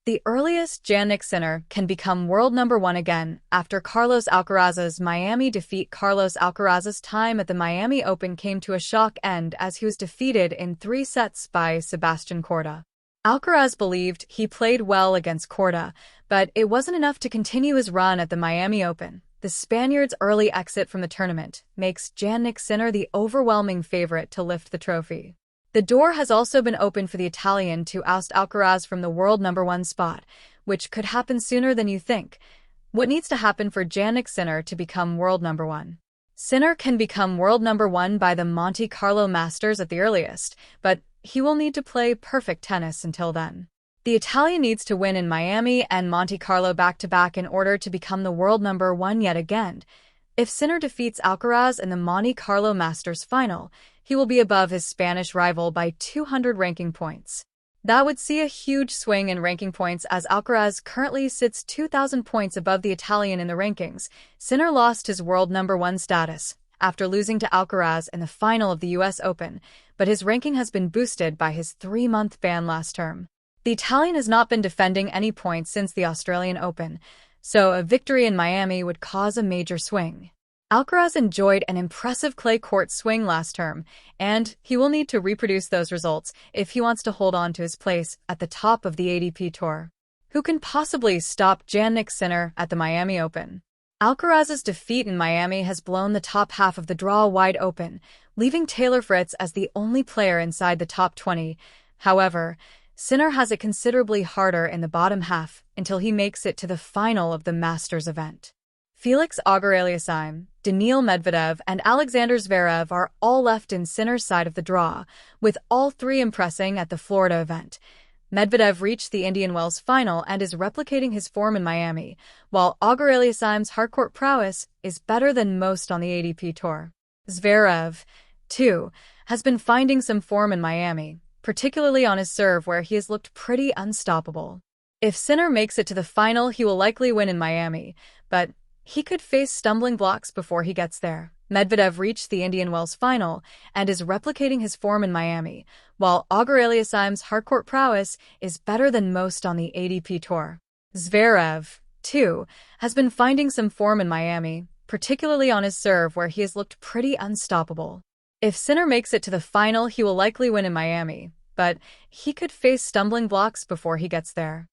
The earliest Jannik Sinner can become world number one again after Carlos Alcaraz's Miami defeat. Carlos Alcaraz's time at the Miami Open came to a shock end as he was defeated in 3 sets by Sebastian Corda. Alcaraz believed he played well against Corda, but it wasn't enough to continue his run at the Miami Open. The Spaniard's early exit from the tournament makes Jannik Sinner the overwhelming favorite to lift the trophy. The door has also been opened for the Italian to oust Alcaraz from the world number one spot, which could happen sooner than you think. What needs to happen for Jannik Sinner to become world number one? Sinner can become world number one by the Monte Carlo Masters at the earliest, but he will need to play perfect tennis until then. The Italian needs to win in Miami and Monte Carlo back-to-back in order to become the world number one yet again. If Sinner defeats Alcaraz in the Monte Carlo Masters final, he will be above his Spanish rival by 200 ranking points. That would see a huge swing in ranking points as Alcaraz currently sits 2,000 points above the Italian in the rankings. Sinner lost his world number one status after losing to Alcaraz in the final of the US Open, but his ranking has been boosted by his 3-month ban last term. The Italian has not been defending any points since the Australian Open, so a victory in Miami would cause a major swing. Alcaraz enjoyed an impressive clay court swing last term, and he will need to reproduce those results if he wants to hold on to his place at the top of the ATP Tour. Who can possibly stop Jannik Sinner at the Miami Open? Alcaraz's defeat in Miami has blown the top half of the draw wide open, leaving Taylor Fritz as the only player inside the top 20. However, Sinner has it considerably harder in the bottom half until he makes it to the final of the Masters event. Felix Auger-Aliassime, Daniil Medvedev, and Alexander Zverev are all left in Sinner's side of the draw, with all three impressing at the Florida event. Medvedev reached the Indian Wells final and is replicating his form in Miami, while Auger-Aliassime's hardcourt prowess is better than most on the ATP Tour. Zverev, too, has been finding some form in Miami, particularly on his serve where he has looked pretty unstoppable. If Sinner makes it to the final, he will likely win in Miami, but he could face stumbling blocks before he gets there. Medvedev reached the Indian Wells final and is replicating his form in Miami, while Auger-Aliassime's hardcourt prowess is better than most on the ATP Tour. Zverev, too, has been finding some form in Miami, particularly on his serve where he has looked pretty unstoppable. If Sinner makes it to the final, he will likely win in Miami, but he could face stumbling blocks before he gets there.